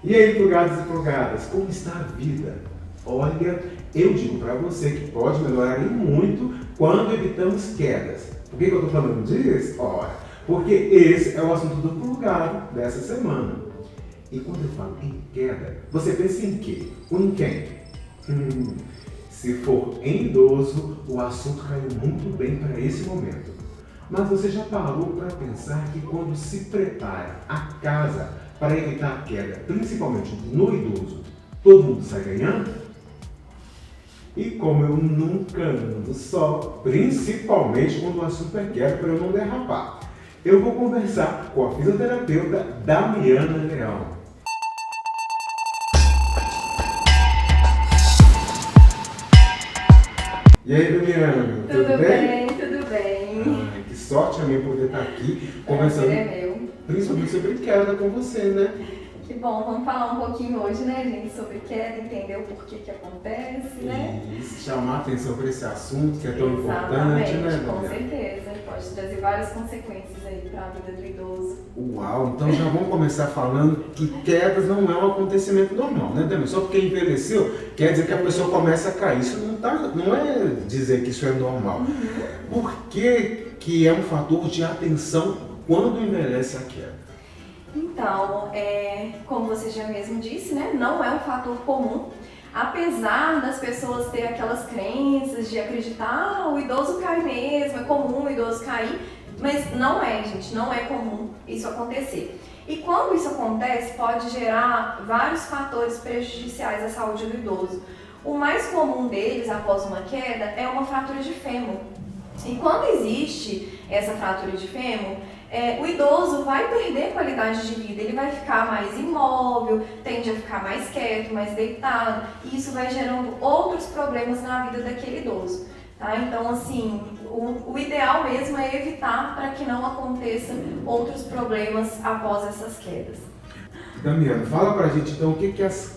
E aí, plugados e plugadas, como está a vida? Olha, eu digo para você que pode melhorar e muito quando evitamos quedas. Por que eu estou falando disso? Ora, porque esse é o assunto do plugado dessa semana. E quando eu falo em queda, você pensa em quê? Ou em quem? Se for em idoso, o assunto caiu muito bem para esse momento. Mas você já parou para pensar que quando se prepara a casa para evitar a queda, principalmente no idoso, todo mundo sai ganhando? E como eu nunca ando só, principalmente quando o assunto é queda para eu não derrapar, eu vou conversar com a fisioterapeuta Damiana Leão. E aí, Damiana, tudo bem? Tudo bem. Ai, que sorte a minha poder estar aqui conversando, principalmente sobre queda com você, né? Que bom, vamos falar um pouquinho hoje, né, gente, sobre queda, entender o porquê que acontece, né? E chamar a atenção para esse assunto que é tão Exatamente, importante, né, com Damiana? certeza. Pode trazer várias consequências aí para a vida do idoso. Uau, então já vamos começar falando que quedas não é um acontecimento normal, né, Damiana? Só porque envelheceu, quer dizer que a pessoa começa a cair. Isso não é dizer que isso é normal. Por que é um fator de atenção quando envelhece a queda? Então, como você já mesmo disse, né, não é um fator comum. Apesar das pessoas terem aquelas crenças de acreditar, o idoso cai mesmo, é comum o idoso cair, mas não é, gente, não é comum isso acontecer. E quando isso acontece, pode gerar vários fatores prejudiciais à saúde do idoso. O mais comum deles, após uma queda, é uma fratura de fêmur. E quando existe essa fratura de fêmur, o idoso vai perder qualidade de vida, ele vai ficar mais imóvel, tende a ficar mais quieto, mais deitado, e isso vai gerando outros problemas na vida daquele idoso. Tá? Então, assim, o ideal mesmo é evitar para que não aconteçam outros problemas após essas quedas. Damiana, fala pra gente então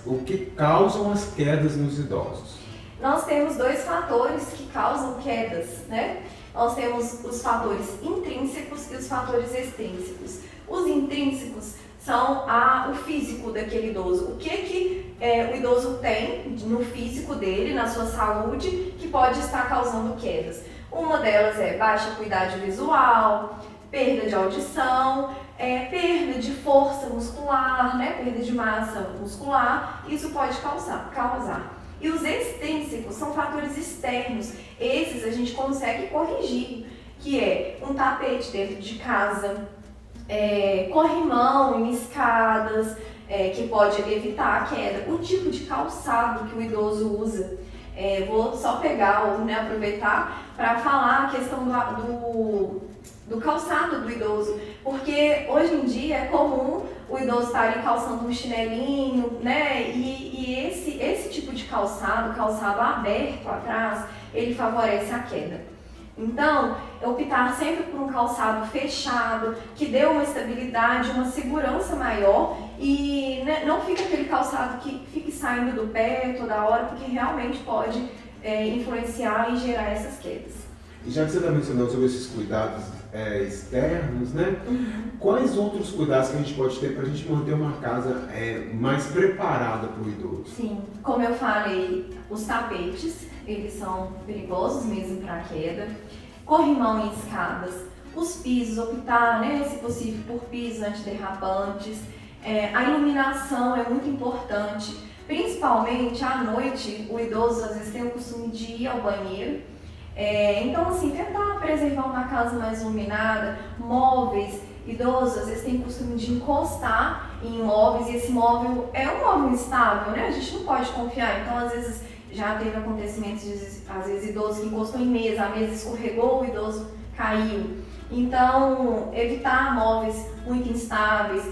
o que causam as quedas nos idosos. Nós temos dois fatores que causam quedas, né? Nós temos os fatores intrínsecos e os fatores extrínsecos. Os intrínsecos são o físico daquele idoso. O que o idoso tem no físico dele, na sua saúde, que pode estar causando quedas. Uma delas é baixa acuidade visual, perda de audição, perda de força muscular, né? Perda de massa muscular. Isso pode causar. E os extrínsecos são fatores externos. Esses a gente consegue corrigir, que é um tapete dentro de casa, corrimão em escadas, que pode evitar a queda, o tipo de calçado que o idoso usa. Vou só pegar ou aproveitar para falar a questão do calçado do idoso, porque hoje em dia é comum o idoso estar calçando um chinelinho, né? E esse tipo de calçado aberto atrás, ele favorece a queda. Então, optar sempre por um calçado fechado, que dê uma estabilidade, uma segurança maior e não fica aquele calçado que fique saindo do pé toda hora, porque realmente pode influenciar e gerar essas quedas. E já que você está mencionando sobre esses cuidados externos, né? Quais outros cuidados que a gente pode ter para a gente manter uma casa mais preparada para o idoso? Sim, como eu falei, os tapetes, eles são perigosos mesmo para a queda. Corrimão em escadas, os pisos, optar, né, se possível, por pisos antiderrapantes. A iluminação é muito importante, principalmente à noite, o idoso às vezes tem o costume de ir ao banheiro. Então, assim, tentar preservar uma casa mais iluminada, móveis, idosos às vezes tem o costume de encostar em móveis e esse móvel é um móvel instável, né? A gente não pode confiar, então às vezes já teve acontecimentos de, às vezes, idoso que encostou em mesa, a mesa escorregou, o idoso caiu. Então, evitar móveis muito instáveis,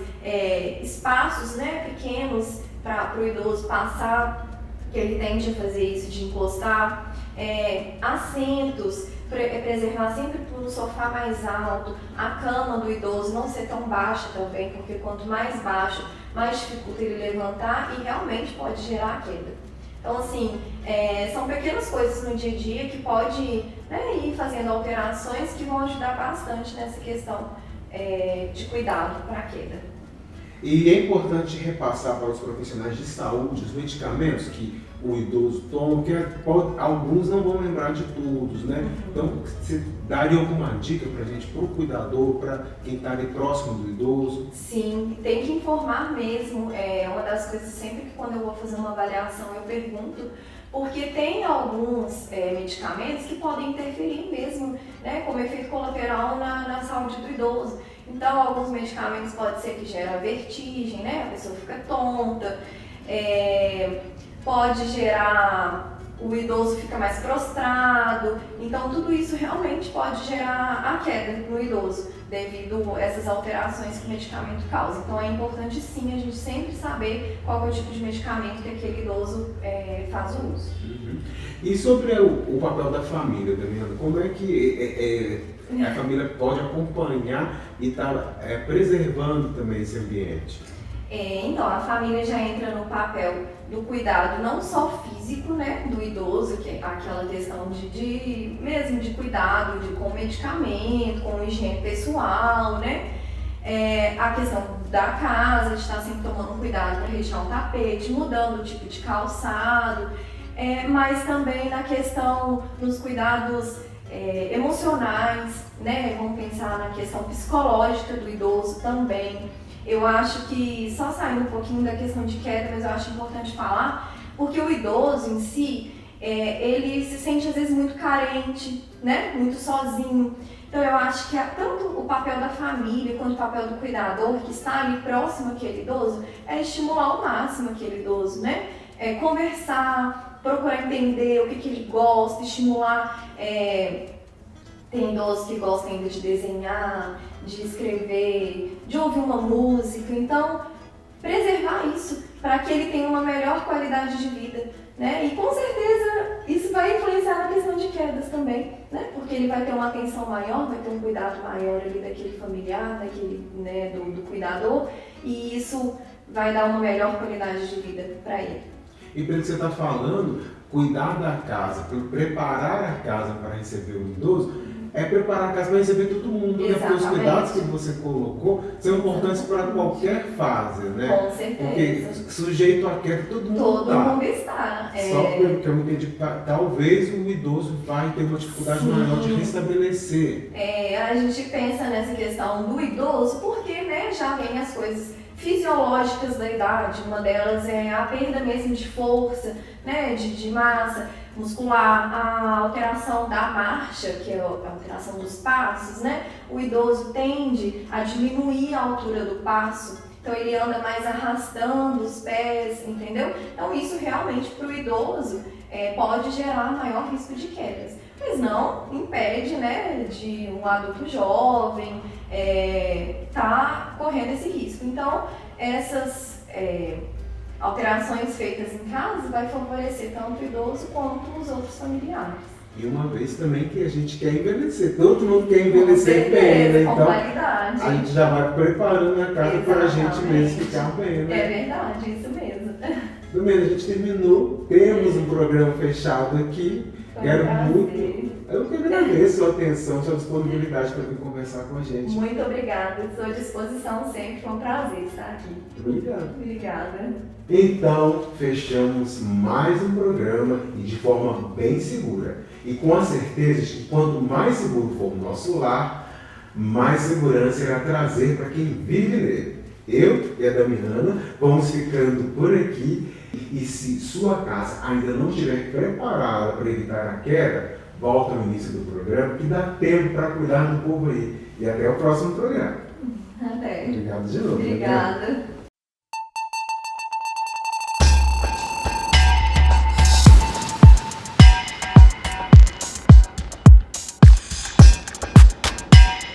espaços, né, pequenos para o idoso passar, que ele tende a fazer isso de encostar. Assentos, preservar sempre por um sofá mais alto, a cama do idoso não ser tão baixa também, porque quanto mais baixo, mais dificulta ele levantar e realmente pode gerar a queda. Então, assim, são pequenas coisas no dia a dia que pode ir fazendo alterações que vão ajudar bastante nessa questão de cuidado para a queda. E é importante repassar para os profissionais de saúde os medicamentos que o idoso toma, que alguns não vão lembrar de todos, né? Então, você daria alguma dica para a gente, para o cuidador, para quem está ali próximo do idoso? Sim, tem que informar mesmo. É uma das coisas sempre que quando eu vou fazer uma avaliação eu pergunto, porque tem alguns medicamentos que podem interferir mesmo, né, como efeito colateral na saúde do idoso. Então, alguns medicamentos pode ser que gera vertigem, né, a pessoa fica tonta, pode gerar, o idoso fica mais prostrado, então tudo isso realmente pode gerar a queda no idoso, devido a essas alterações que o medicamento causa. Então é importante sim a gente sempre saber qual é o tipo de medicamento que aquele idoso faz o uso. Uhum. E sobre o papel da família, Damiana, como é que a família pode acompanhar e estar preservando também esse ambiente? Então, a família já entra no papel do cuidado não só físico, né, do idoso, que é aquela questão mesmo de cuidado com medicamento, com higiene pessoal, né, a questão da casa, de estar sempre tomando cuidado para retirar um tapete, mudando o tipo de calçado, mas também na questão dos cuidados emocionais, né, vamos pensar na questão psicológica do idoso também. Eu acho que, só saindo um pouquinho da questão de queda, mas eu acho importante falar, porque o idoso em si, ele se sente às vezes muito carente, né? Muito sozinho. Então eu acho que tanto o papel da família quanto o papel do cuidador que está ali próximo àquele idoso é estimular ao máximo aquele idoso, né? Conversar, procurar entender o que ele gosta, estimular. Tem idosos que gostam ainda de desenhar, de escrever, de ouvir uma música, então preservar isso para que ele tenha uma melhor qualidade de vida, né? E com certeza isso vai influenciar na questão de quedas também, né? Porque ele vai ter uma atenção maior, vai ter um cuidado maior ali daquele familiar, daquele, né, do cuidador, e isso vai dar uma melhor qualidade de vida para ele. E pelo que você está falando, cuidar da casa, preparar a casa para receber o idoso, preparar a casa para receber todo mundo, né? Porque os cuidados que você colocou são importantes para qualquer fase, né? Com certeza. Porque sujeito à queda todo mundo Todo mundo está. Só pelo que eu entendi, talvez o idoso vai ter uma dificuldade maior de restabelecer. A gente pensa nessa questão do idoso porque, né, já vem as coisas fisiológicas da idade. Uma delas é a perda mesmo de força, né, de massa muscular, a alteração da marcha, que é a alteração dos passos, né? O idoso tende a diminuir a altura do passo, então ele anda mais arrastando os pés, entendeu? Então isso realmente para o idoso pode gerar maior risco de quedas, mas não impede, né, de um adulto jovem tá correndo esse risco. Então essas alterações feitas em casa vai favorecer tanto o idoso quanto os outros familiares. E uma vez também que a gente quer envelhecer, todo mundo quer envelhecer bem, né? Então qualidade. A gente já vai preparando a casa para a gente mesmo ficar bem, né? É verdade, isso mesmo. Damiana, a gente terminou, temos um programa fechado aqui. Eu que agradeço a sua atenção, sua disponibilidade para vir conversar com a gente. Muito obrigada, estou à disposição sempre, foi um prazer estar aqui. Obrigado. Obrigada. Então, fechamos mais um programa e de forma bem segura. E com a certeza de que quanto mais seguro for o nosso lar, mais segurança irá trazer para quem vive nele. Eu e a Damiana vamos ficando por aqui. E se sua casa ainda não estiver preparada para evitar a queda, volta no início do programa, que dá tempo para cuidar do povo aí. E até o próximo programa. Até. Obrigado de novo. Obrigada.